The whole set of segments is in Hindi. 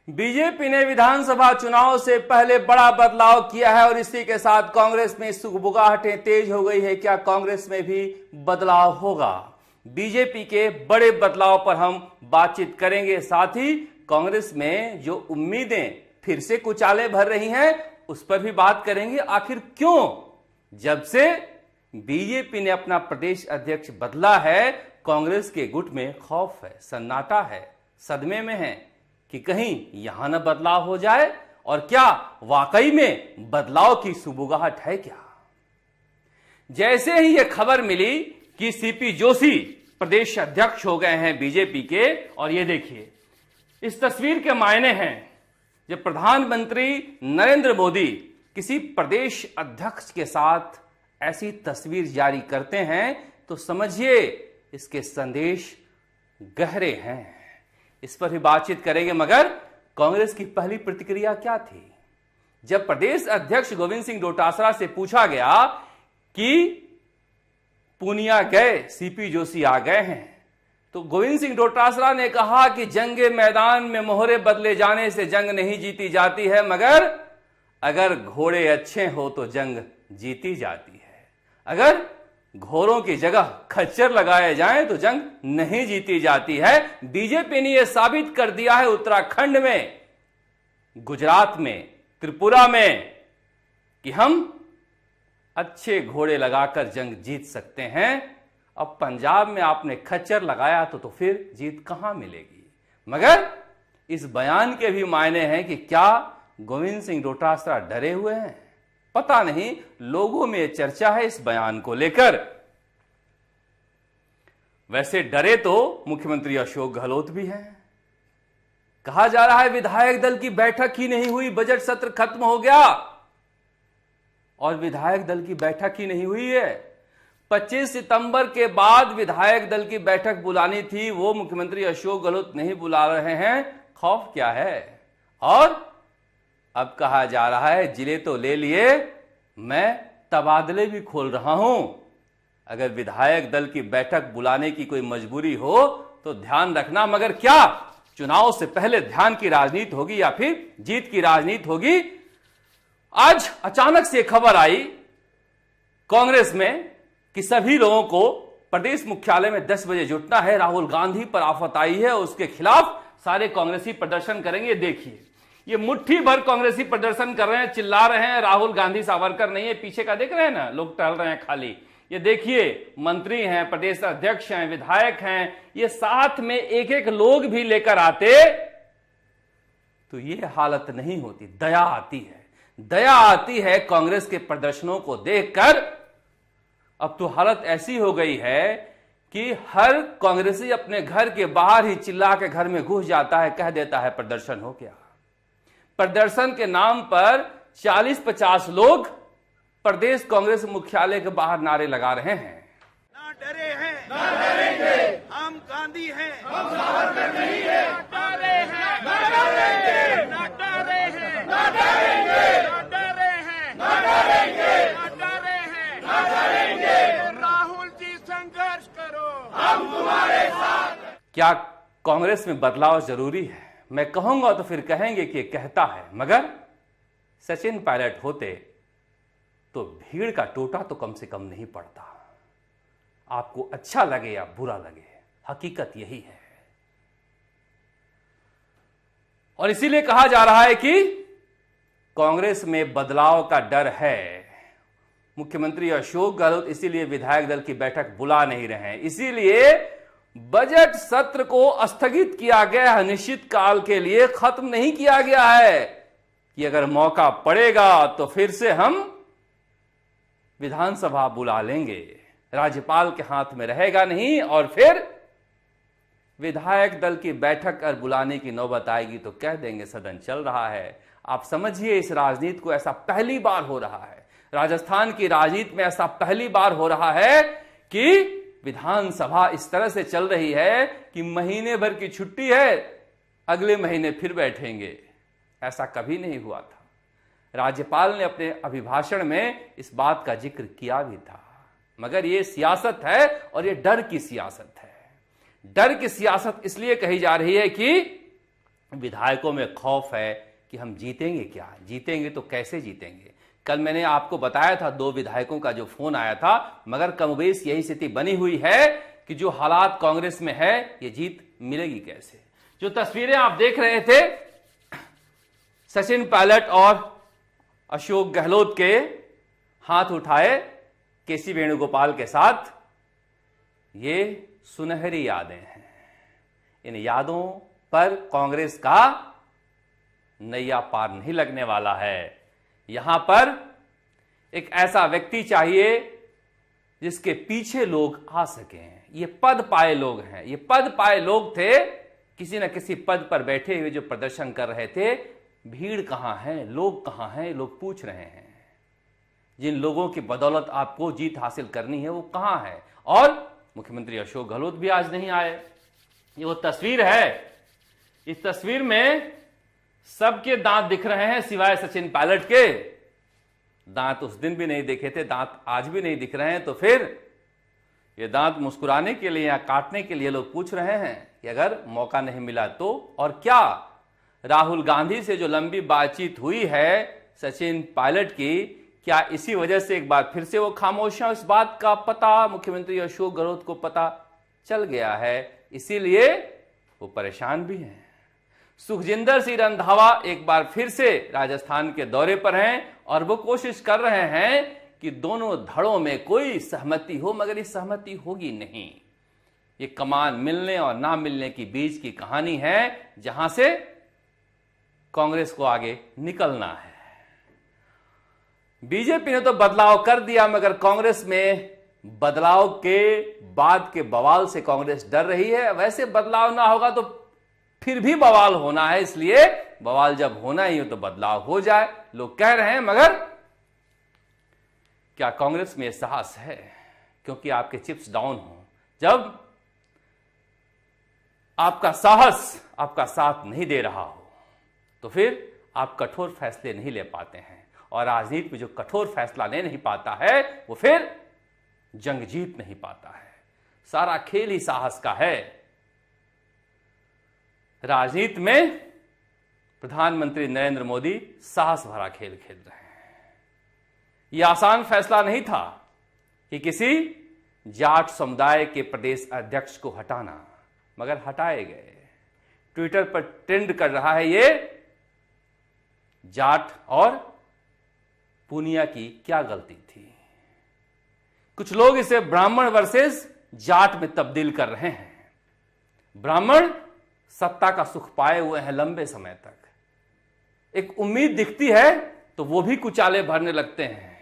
बीजेपी ने विधानसभा चुनाव से पहले बड़ा बदलाव किया है और इसी के साथ कांग्रेस में सुगबुगाहटें तेज हो गई है। क्या कांग्रेस में भी बदलाव होगा? बीजेपी के बड़े बदलाव पर हम बातचीत करेंगे। साथ ही कांग्रेस में जो उम्मीदें फिर से कुचाले भर रही हैं उस पर भी बात करेंगे। आखिर क्यों जब से बीजेपी ने अपना प्रदेश अध्यक्ष बदला है कांग्रेस के गुट में खौफ है, सन्नाटा है, सदमे में है कि कहीं यहां न बदलाव हो जाए। और क्या वाकई में बदलाव की सुबुगाहट है क्या? जैसे ही यह खबर मिली कि सीपी जोशी प्रदेश अध्यक्ष हो गए हैं बीजेपी के, और ये देखिए इस तस्वीर के मायने हैं जब प्रधानमंत्री नरेंद्र मोदी किसी प्रदेश अध्यक्ष के साथ ऐसी तस्वीर जारी करते हैं तो समझिए इसके संदेश गहरे हैं। इस पर भी बातचीत करेंगे। मगर कांग्रेस की पहली प्रतिक्रिया क्या थी जब प्रदेश अध्यक्ष गोविंद सिंह डोटासरा से पूछा गया कि पूनिया गए, सीपी जोशी आ गए हैं, तो गोविंद सिंह डोटासरा ने कहा कि जंगे मैदान में मोहरे बदले जाने से जंग नहीं जीती जाती है, मगर अगर घोड़े अच्छे हो तो जंग जीती जाती है। अगर घोड़ों की जगह खच्चर लगाए जाएं तो जंग नहीं जीती जाती है। बीजेपी ने यह साबित कर दिया है उत्तराखंड में, गुजरात में, त्रिपुरा में कि हम अच्छे घोड़े लगाकर जंग जीत सकते हैं। अब पंजाब में आपने खच्चर लगाया तो फिर जीत कहां मिलेगी? मगर इस बयान के भी मायने हैं कि क्या गोविंद सिंह डोटासरा डरे हुए हैं? पता नहीं, लोगों में चर्चा है इस बयान को लेकर। वैसे डरे तो मुख्यमंत्री अशोक गहलोत भी हैं। कहा जा रहा है विधायक दल की बैठक ही नहीं हुई, बजट सत्र खत्म हो गया और विधायक दल की बैठक ही नहीं हुई है। 25 सितंबर के बाद विधायक दल की बैठक बुलानी थी, वो मुख्यमंत्री अशोक गहलोत नहीं बुला रहे हैं। खौफ क्या है? और अब कहा जा रहा है जिले तो ले लिए, मैं तबादले भी खोल रहा हूं। अगर विधायक दल की बैठक बुलाने की कोई मजबूरी हो तो ध्यान रखना। मगर क्या चुनाव से पहले ध्यान की राजनीति होगी या फिर जीत की राजनीति होगी? आज अचानक से खबर आई कांग्रेस में कि सभी लोगों को प्रदेश मुख्यालय में 10 बजे जुटना है। राहुल गांधी पर आफत आई है, उसके खिलाफ सारे कांग्रेसी प्रदर्शन करेंगे। देखिए ये मुट्ठी भर कांग्रेसी प्रदर्शन कर रहे हैं, चिल्ला रहे हैं राहुल गांधी सावरकर नहीं है। पीछे का देख रहे हैं ना, लोग टहल रहे हैं खाली। ये देखिए मंत्री हैं, प्रदेश अध्यक्ष हैं, विधायक हैं, ये साथ में एक एक लोग भी लेकर आते तो ये हालत नहीं होती। दया आती है, दया आती है कांग्रेस के प्रदर्शनों को देखकर। अब तो हालत ऐसी हो गई है कि हर कांग्रेसी अपने घर के बाहर ही चिल्ला के घर में घुस जाता है, कह देता है प्रदर्शन हो गया। प्रदर्शन के नाम पर 40-50 लोग प्रदेश कांग्रेस मुख्यालय के बाहर नारे लगा रहे हैं। ना डरे हैं, ना डरेंगे, हम गांधी हैं, हम सावरकर नहीं है। ना डरे हैं, ना डरेंगे, ना डरे हैं, ना डरेंगे, ना डरे हैं, ना डरेंगे, ना डरे हैं, ना डरेंगे। राहुल जी संघर्ष करो, हम तुम्हारे साथ। क्या कांग्रेस में बदलाव जरूरी है? मैं कहूंगा तो फिर कहेंगे कि कहता है, मगर सचिन पायलट होते तो भीड़ का टोटा तो कम से कम नहीं पड़ता। आपको अच्छा लगे या बुरा लगे, हकीकत यही है। और इसीलिए कहा जा रहा है कि कांग्रेस में बदलाव का डर है। मुख्यमंत्री अशोक गहलोत इसीलिए विधायक दल की बैठक बुला नहीं रहे हैं, इसीलिए बजट सत्र को स्थगित किया गया है। निश्चित काल के लिए खत्म नहीं किया गया है कि अगर मौका पड़ेगा तो फिर से हम विधानसभा बुला लेंगे। राज्यपाल के हाथ में रहेगा नहीं और फिर विधायक दल की बैठक अगर बुलाने की नौबत आएगी तो कह देंगे सदन चल रहा है। आप समझिए इस राजनीति को ऐसा पहली बार हो रहा है, राजस्थान की राजनीति में ऐसा पहली बार हो रहा है कि विधानसभा इस तरह से चल रही है कि महीने भर की छुट्टी है, अगले महीने फिर बैठेंगे। ऐसा कभी नहीं हुआ था। राज्यपाल ने अपने अभिभाषण में इस बात का जिक्र किया भी था। मगर ये सियासत है और ये डर की सियासत है। डर की सियासत इसलिए कही जा रही है कि विधायकों में खौफ है कि हम जीतेंगे क्या, जीतेंगे तो कैसे जीतेंगे। कल मैंने आपको बताया था 2 विधायकों का जो फोन आया था, मगर कमोबेश यही स्थिति बनी हुई है कि जो हालात कांग्रेस में है, ये जीत मिलेगी कैसे। जो तस्वीरें आप देख रहे थे सचिन पायलट और अशोक गहलोत के हाथ उठाए केसी वेणुगोपाल के साथ, ये सुनहरी यादें हैं। इन यादों पर कांग्रेस का नैया पार नहीं लगने वाला है। यहां पर एक ऐसा व्यक्ति चाहिए जिसके पीछे लोग आ सकें। ये पद पाए लोग हैं, ये पद पाए लोग थे, किसी न किसी पद पर बैठे हुए जो प्रदर्शन कर रहे थे। भीड़ कहां है, लोग कहां हैं, लोग पूछ रहे हैं। जिन लोगों की बदौलत आपको जीत हासिल करनी है वो कहां है। और मुख्यमंत्री अशोक गहलोत भी आज नहीं आए। ये वो तस्वीर है, इस तस्वीर में सबके दांत दिख रहे हैं सिवाय सचिन पायलट के। दांत उस दिन भी नहीं दिखे थे, दांत आज भी नहीं दिख रहे हैं। तो फिर ये दांत मुस्कुराने के लिए या काटने के लिए लोग पूछ रहे हैं कि अगर मौका नहीं मिला तो। और क्या राहुल गांधी से जो लंबी बातचीत हुई है सचिन पायलट की, क्या इसी वजह से एक बार फिर से वो खामोश हैं? इस बात का पता मुख्यमंत्री अशोक गहलोत को पता चल गया है, इसीलिए वो परेशान भी हैं। सुखजिंदर सिंह रंधावा एक बार फिर से राजस्थान के दौरे पर हैं और वो कोशिश कर रहे हैं कि दोनों धड़ों में कोई सहमति हो, मगर ये सहमति होगी नहीं। ये कमान मिलने और ना मिलने की बीच की कहानी है, जहां से कांग्रेस को आगे निकलना है। बीजेपी ने तो बदलाव कर दिया, मगर कांग्रेस में बदलाव के बाद के बवाल से कांग्रेस डर रही है। वैसे बदलाव ना होगा तो फिर भी बवाल होना है, इसलिए बवाल जब होना ही हो तो बदलाव हो जाए, लोग कह रहे हैं। मगर क्या कांग्रेस में साहस है? क्योंकि आपके चिप्स डाउन हो, जब आपका साहस आपका साथ नहीं दे रहा हो, तो फिर आप कठोर फैसले नहीं ले पाते हैं। और राजनीति में जो कठोर फैसला ले नहीं पाता है, वो फिर जंग जीत नहीं पाता है। सारा खेल ही साहस का है। राजनीति में प्रधानमंत्री नरेंद्र मोदी साहस भरा खेल खेल रहे हैं। यह आसान फैसला नहीं था कि किसी जाट समुदाय के प्रदेश अध्यक्ष को हटाना, मगर हटाए गए। ट्विटर पर ट्रेंड कर रहा है ये जाट और पूनिया की क्या गलती थी। कुछ लोग इसे ब्राह्मण वर्सेस जाट में तब्दील कर रहे हैं। ब्राह्मण सत्ता का सुख पाए हुए हैं लंबे समय तक, एक उम्मीद दिखती है तो वो भी कुचाले भरने लगते हैं।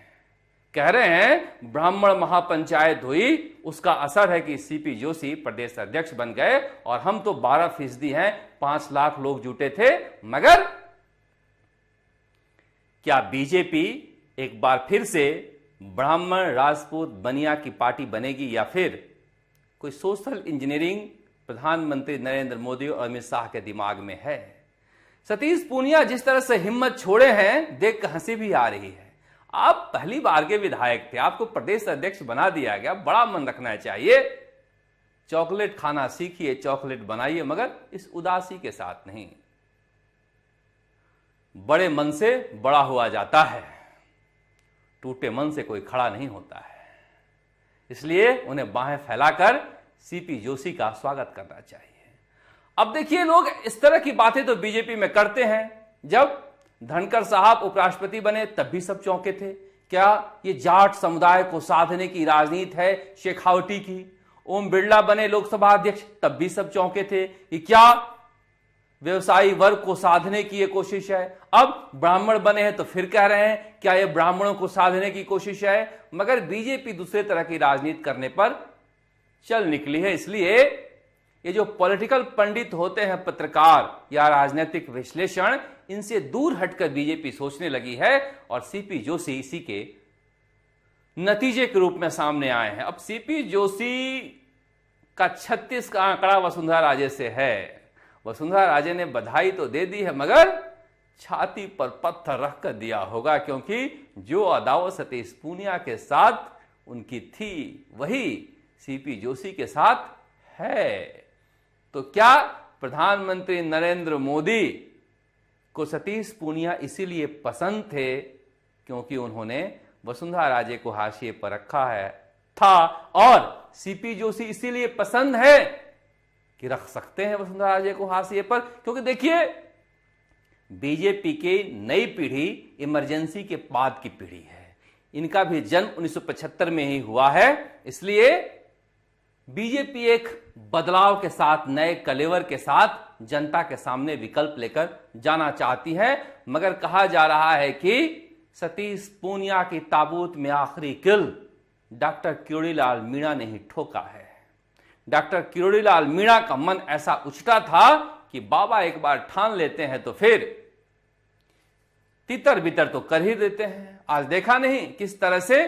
कह रहे हैं ब्राह्मण महापंचायत हुई, उसका असर है कि सीपी जोशी प्रदेश अध्यक्ष बन गए और हम तो 12% हैं, 5 लाख लोग जुटे थे। मगर क्या बीजेपी एक बार फिर से ब्राह्मण राजपूत बनिया की पार्टी बनेगी, या फिर कोई सोशल इंजीनियरिंग प्रधानमंत्री नरेंद्र मोदी और अमित शाह के दिमाग में है? सतीश पूनिया जिस तरह से हिम्मत छोड़े हैं, देख कर हंसी भी आ रही है। आप पहली बार के विधायक थे, आपको प्रदेश अध्यक्ष बना दिया गया, बड़ा मन रखना चाहिए। चॉकलेट खाना सीखिए, चॉकलेट बनाइए, मगर इस उदासी के साथ नहीं। बड़े मन से बड़ा हुआ जाता है, टूटे मन से कोई खड़ा नहीं होता है। इसलिए उन्हें बाहें फैलाकर सीपी जोशी का स्वागत करना चाहिए। अब देखिए, लोग इस तरह की बातें तो बीजेपी में करते हैं। जब धनखड़ साहब उपराष्ट्रपति बने तब भी सब चौंके थे। क्या ये जाट समुदाय को साधने की राजनीति है शेखावटी की? ओम बिरला बने लोकसभा अध्यक्ष तब भी सब चौंके थे कि क्या व्यवसायी वर्ग को साधने की ये कोशिश है। अब ब्राह्मण बने हैं तो फिर कह रहे हैं क्या ये ब्राह्मणों को साधने की कोशिश है। मगर बीजेपी दूसरे तरह की राजनीति करने पर चल निकली है। इसलिए ये जो पॉलिटिकल पंडित होते हैं, पत्रकार या राजनीतिक विश्लेषण, इनसे दूर हटकर बीजेपी सोचने लगी है और सीपी जोशी इसी के नतीजे के रूप में सामने आए हैं। अब सीपी जोशी का 36 का आंकड़ा वसुंधरा राजे से है। वसुंधरा राजे ने बधाई तो दे दी है, मगर छाती पर पत्थर रखकर दिया होगा, क्योंकि जो अदावत सतीश पूनिया के साथ उनकी थी वही सीपी जोशी के साथ है। तो क्या प्रधानमंत्री नरेंद्र मोदी को सतीश पूनिया इसीलिए पसंद थे क्योंकि उन्होंने वसुंधरा राजे को हाशिए पर रखा था, और सीपी जोशी इसीलिए पसंद है कि रख सकते हैं वसुंधरा राजे को हाशिए पर, क्योंकि देखिए बीजेपी की नई पीढ़ी इमरजेंसी के बाद की पीढ़ी है। इनका भी जन्म 1975 में ही हुआ है, इसलिए बीजेपी एक बदलाव के साथ, नए कलेवर के साथ जनता के सामने विकल्प लेकर जाना चाहती है। मगर कहा जा रहा है कि सतीश पूनिया की ताबूत में आखिरी किल डॉक्टर किरोड़ीलाल मीणा ने ही ठोका है। डॉक्टर किरोड़ीलाल मीणा का मन ऐसा उछटा था कि बाबा एक बार ठान लेते हैं तो फिर तितर बितर तो कर ही देते हैं। आज देखा नहीं किस तरह से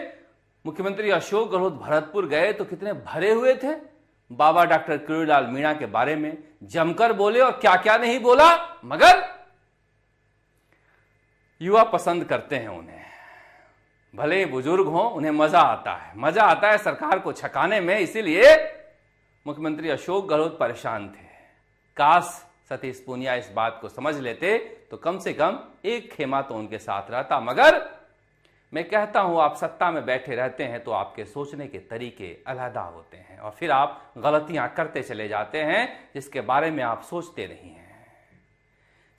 मुख्यमंत्री अशोक गहलोत भरतपुर गए तो कितने भरे हुए थे। बाबा डॉक्टर किरोड़ीलाल मीणा के बारे में जमकर बोले और क्या क्या नहीं बोला, मगर युवा पसंद करते हैं उन्हें, भले बुजुर्ग हों, उन्हें मजा आता है सरकार को छकाने में। इसीलिए मुख्यमंत्री अशोक गहलोत परेशान थे। काश सतीश पूनिया इस बात को समझ लेते तो कम से कम एक खेमा तो उनके साथ रहता। मगर मैं कहता हूं, आप सत्ता में बैठे रहते हैं तो आपके सोचने के तरीके अलहदा होते हैं और फिर आप गलतियां करते चले जाते हैं जिसके बारे में आप सोचते नहीं हैं।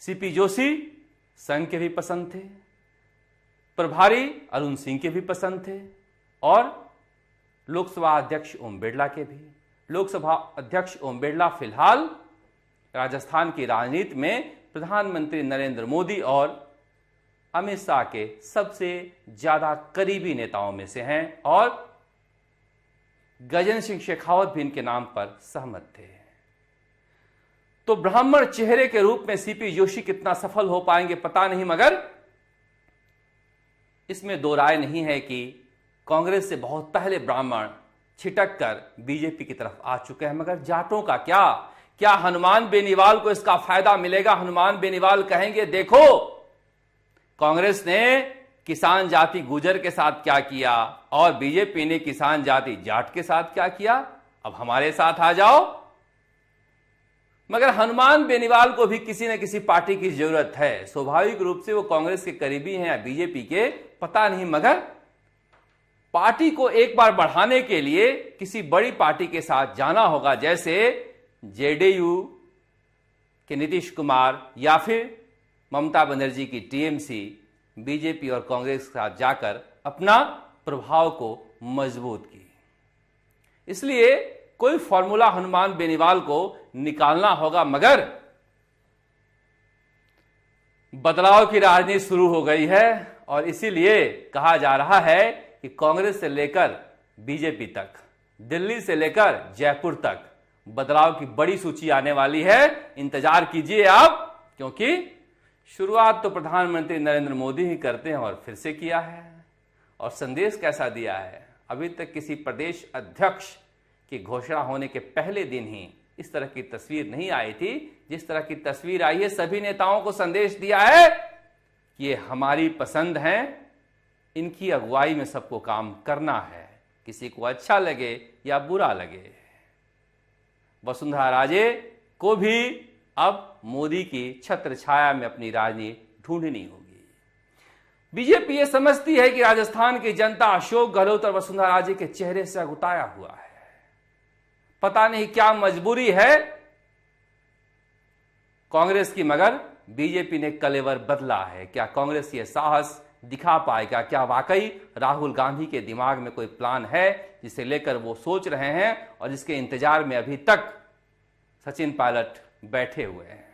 सीपी जोशी संघ के भी पसंद थे, प्रभारी अरुण सिंह के भी पसंद थे, और लोकसभा अध्यक्ष ओम बिरला के भी। लोकसभा अध्यक्ष ओम बिरला फिलहाल राजस्थान की राजनीति में प्रधानमंत्री नरेंद्र मोदी और अमित शाह के सबसे ज्यादा करीबी नेताओं में से हैं, और गजेंद्र सिंह शेखावत भी इनके नाम पर सहमत थे। तो ब्राह्मण चेहरे के रूप में सीपी जोशी कितना सफल हो पाएंगे पता नहीं, मगर इसमें दो राय नहीं है कि कांग्रेस से बहुत पहले ब्राह्मण छिटक कर बीजेपी की तरफ आ चुके हैं। मगर जाटों का क्या हनुमान बेनीवाल को इसका फायदा मिलेगा? हनुमान बेनीवाल कहेंगे, देखो कांग्रेस ने किसान जाति गुजर के साथ क्या किया और बीजेपी ने किसान जाति जाट के साथ क्या किया, अब हमारे साथ आ जाओ। मगर हनुमान बेनीवाल को भी किसी न किसी पार्टी की जरूरत है। स्वाभाविक रूप से वो कांग्रेस के करीबी हैं या बीजेपी के, पता नहीं, मगर पार्टी को एक बार बढ़ाने के लिए किसी बड़ी पार्टी के साथ जाना होगा, जैसे जेडीयू के नीतीश कुमार या फिर ममता बनर्जी की टीएमसी बीजेपी और कांग्रेस के साथ जाकर अपना प्रभाव को मजबूत की। इसलिए कोई फॉर्मूला हनुमान बेनीवाल को निकालना होगा। मगर बदलाव की राजनीति शुरू हो गई है और इसीलिए कहा जा रहा है कि कांग्रेस से लेकर बीजेपी तक, दिल्ली से लेकर जयपुर तक बदलाव की बड़ी सूची आने वाली है। इंतजार कीजिए आप, क्योंकि शुरुआत तो प्रधानमंत्री नरेंद्र मोदी ही करते हैं और फिर से किया है। और संदेश कैसा दिया है, अभी तक किसी प्रदेश अध्यक्ष की घोषणा होने के पहले दिन ही इस तरह की तस्वीर नहीं आई थी जिस तरह की तस्वीर आई है। सभी नेताओं को संदेश दिया है कि ये हमारी पसंद है, इनकी अगुवाई में सबको काम करना है, किसी को अच्छा लगे या बुरा लगे। वसुंधरा राजे को भी अब मोदी की छत्र छाया में अपनी राजनीति ढूंढनी होगी। बीजेपी ये समझती है कि राजस्थान की जनता अशोक गहलोत और वसुंधरा राजे के चेहरे से अगुताया हुआ है। पता नहीं क्या मजबूरी है कांग्रेस की, मगर बीजेपी ने कलेवर बदला है। क्या कांग्रेस ये साहस दिखा पाएगा? क्या वाकई राहुल गांधी के दिमाग में कोई प्लान है जिसे लेकर वो सोच रहे हैं और जिसके इंतजार में अभी तक सचिन पायलट बैठे हुए हैं?